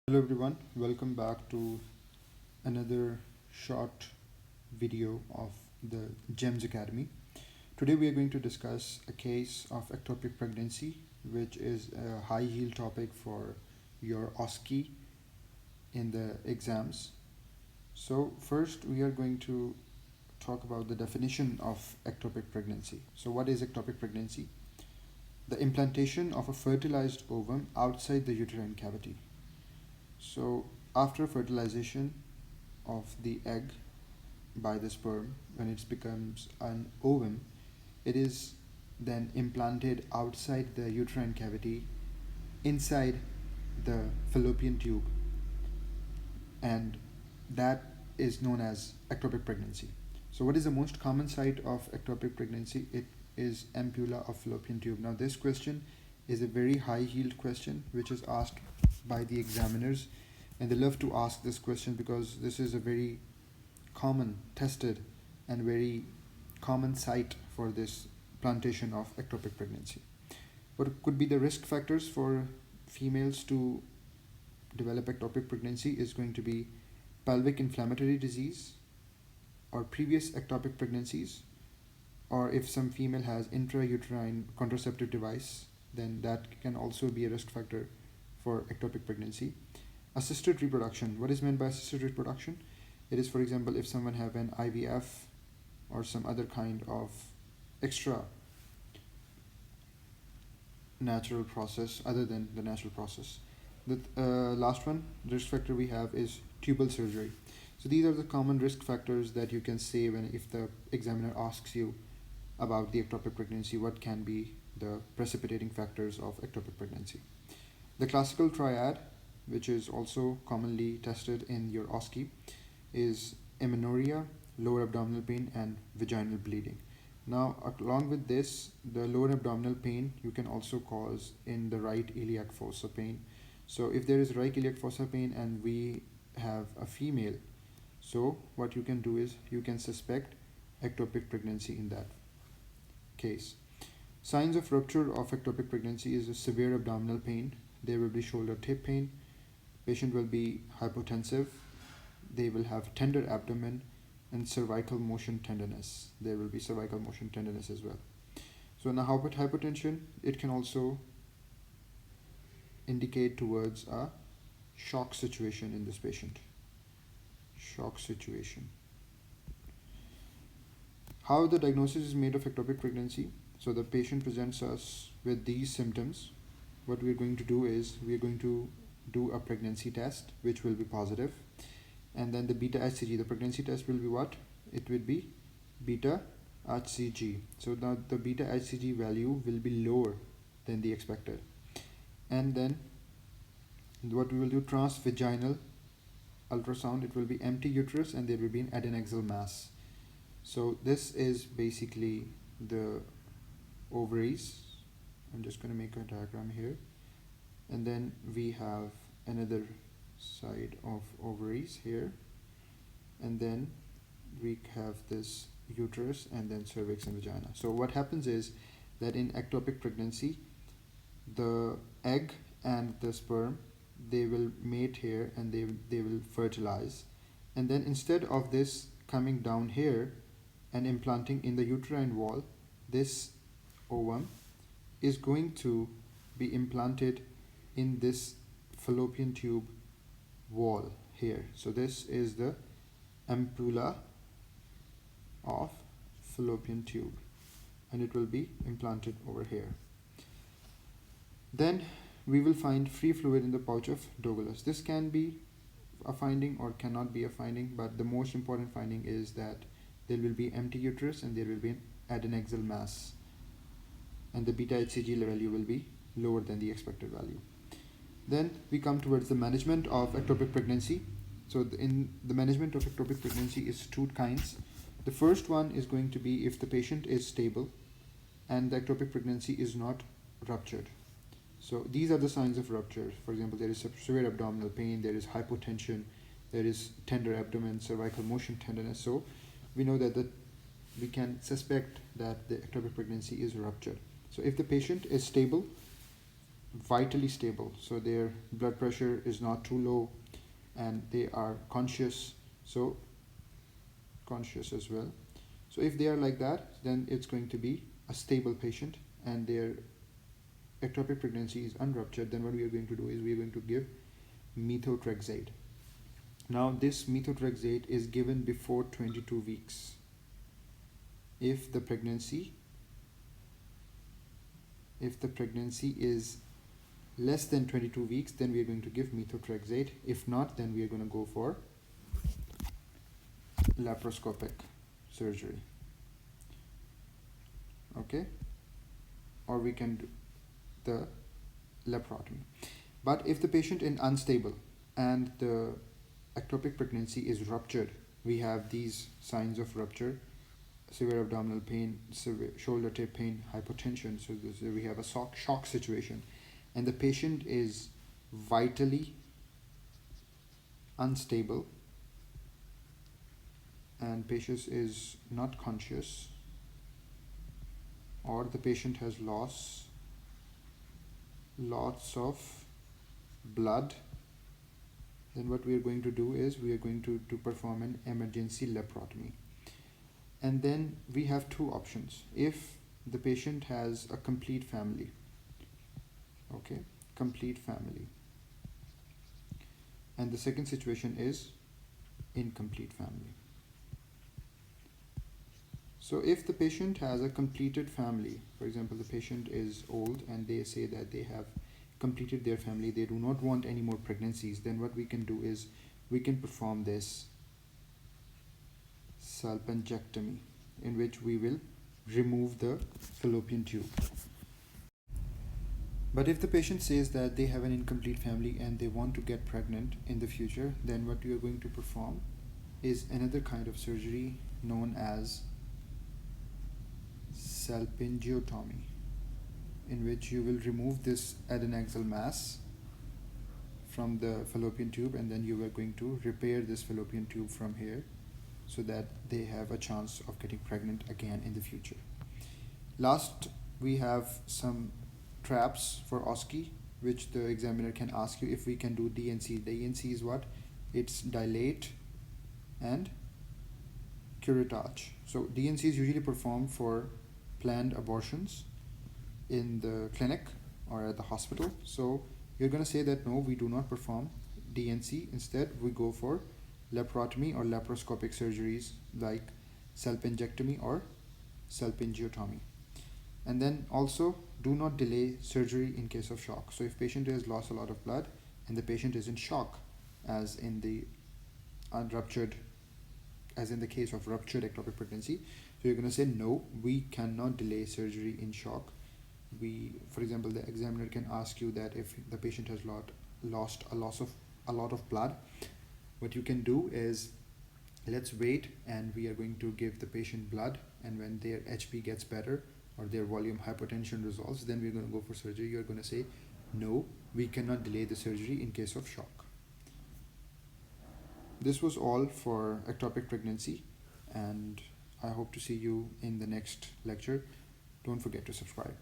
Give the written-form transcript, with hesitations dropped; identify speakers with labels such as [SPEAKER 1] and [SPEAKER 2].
[SPEAKER 1] Hello everyone, welcome back to another short video of the GEMS Academy. Today we are going to discuss a case of ectopic pregnancy, which is a high yield topic for your OSCE in the exams. So first we are going to talk about the definition of ectopic pregnancy. So what is ectopic pregnancy? The implantation of a fertilized ovum outside the uterine cavity. So after fertilization of the egg by the sperm, when it becomes an ovum, it is then implanted outside the uterine cavity inside the fallopian tube, and that is known as ectopic pregnancy. So what is the most common site of ectopic pregnancy? It is ampulla of fallopian tube. Now this question is a very high yield question which is asked by the examiners, and they love to ask this question because this is a very common, tested and very common site for this plantation of ectopic pregnancy. What could be the risk factors for females to develop ectopic pregnancy is going to be pelvic inflammatory disease or previous ectopic pregnancies, or if some female has intrauterine contraceptive device, then that can also be a risk factor for ectopic pregnancy. Assisted reproduction. What is meant by assisted reproduction? It is, for example, if someone have an IVF or some other kind of extra natural process other than the natural process. The last one, risk factor we have is tubal surgery. So these are the common risk factors that you can say if the examiner asks you about the ectopic pregnancy, what can be the precipitating factors of ectopic pregnancy. The classical triad, which is also commonly tested in your OSCE, is amenorrhea, lower abdominal pain, and vaginal bleeding. Now, along with this, the lower abdominal pain you can also cause in the right iliac fossa pain. So if there is right iliac fossa pain and we have a female, so what you can do is you can suspect ectopic pregnancy in that case. Signs of rupture of ectopic pregnancy is a severe abdominal pain. There will be shoulder tip pain. Patient will be hypotensive. They will have tender abdomen and cervical motion tenderness. There will be cervical motion tenderness as well. So now hypotension, it can also indicate towards a shock situation in this patient. Shock situation. How the diagnosis is made of ectopic pregnancy? So the patient presents us with these symptoms. What we are going to do is we are going to do a pregnancy test which will be positive, and then the β-hCG, the pregnancy test will be what? It will be β-hCG. So now the β-hCG value will be lower than the expected, and then what we will do, transvaginal ultrasound. It will be empty uterus and there will be an adnexal mass. So this is basically the ovaries. I'm just going to make a diagram here, and then we have another side of ovaries here, and then we have this uterus and then cervix and vagina. So what happens is that in ectopic pregnancy, the egg and the sperm, they will mate here and they will fertilize, and then instead of this coming down here and implanting in the uterine wall, this ovum is going to be implanted in this fallopian tube wall here. So this is the ampulla of fallopian tube, and it will be implanted over here. Then we will find free fluid in the pouch of Douglas. This can be a finding or cannot be a finding, but the most important finding is that there will be empty uterus and there will be an adnexal mass, and the β-hCG value will be lower than the expected value. Then we come towards the management of ectopic pregnancy. So in the management of ectopic pregnancy is two kinds. The first one is going to be if the patient is stable and the ectopic pregnancy is not ruptured. So these are the signs of rupture. For example, there is severe abdominal pain, there is hypotension, there is tender abdomen, cervical motion tenderness. So we know that we can suspect that the ectopic pregnancy is ruptured. So if the patient is stable vitally stable, so their blood pressure is not too low and they are conscious, so conscious as well. So if they are like that, then it's going to be a stable patient and their ectopic pregnancy is unruptured. Then what we are going to do is we are going to give methotrexate. Now this methotrexate is given before 22 weeks. If the pregnancy is less than 22 weeks, then we are going to give methotrexate. If not, then we are going to go for laparoscopic surgery. Okay, or we can do the laparotomy. But if the patient is unstable and the ectopic pregnancy is ruptured, we have these signs of rupture: severe abdominal pain, severe shoulder tip pain, hypotension. So we have a shock situation, and the patient is vitally unstable and patient is not conscious, or the patient has lots of blood. Then what we are going to do is we are going to perform an emergency laparotomy. And then we have two options. If the patient has a complete family, okay, complete family, and the second situation is incomplete family. So if the patient has a completed family, for example, the patient is old and they say that they have completed their family, they do not want any more pregnancies, then what we can do is we can perform this salpingectomy, in which we will remove the fallopian tube. But if the patient says that they have an incomplete family and they want to get pregnant in the future, then what you are going to perform is another kind of surgery known as salpingectomy, in which you will remove this adnenaxal mass from the fallopian tube, and then you are going to repair this fallopian tube from here so that they have a chance of getting pregnant again in the future. Last, we have some traps for OSCE, which the examiner can ask you if we can do DNC. The DNC is what? It's dilate and curettage. So DNC is usually performed for planned abortions in the clinic or at the hospital. So you're going to say that no, we do not perform DNC. Instead, we go for laparotomy or laparoscopic surgeries like salpingectomy or salpingectomy. And then also do not delay surgery in case of shock. So if patient has lost a lot of blood and the patient is in shock, as in the case of ruptured ectopic pregnancy, so you're going to say no, we cannot delay surgery in shock. For example, the examiner can ask you that if the patient has lost a lot of blood, what you can do is let's wait and we are going to give the patient blood, and when their HP gets better or their volume hypotension resolves, then we're going to go for surgery. You're going to say no, we cannot delay the surgery in case of shock. This was all for ectopic pregnancy, and I hope to see you in the next lecture. Don't forget to subscribe.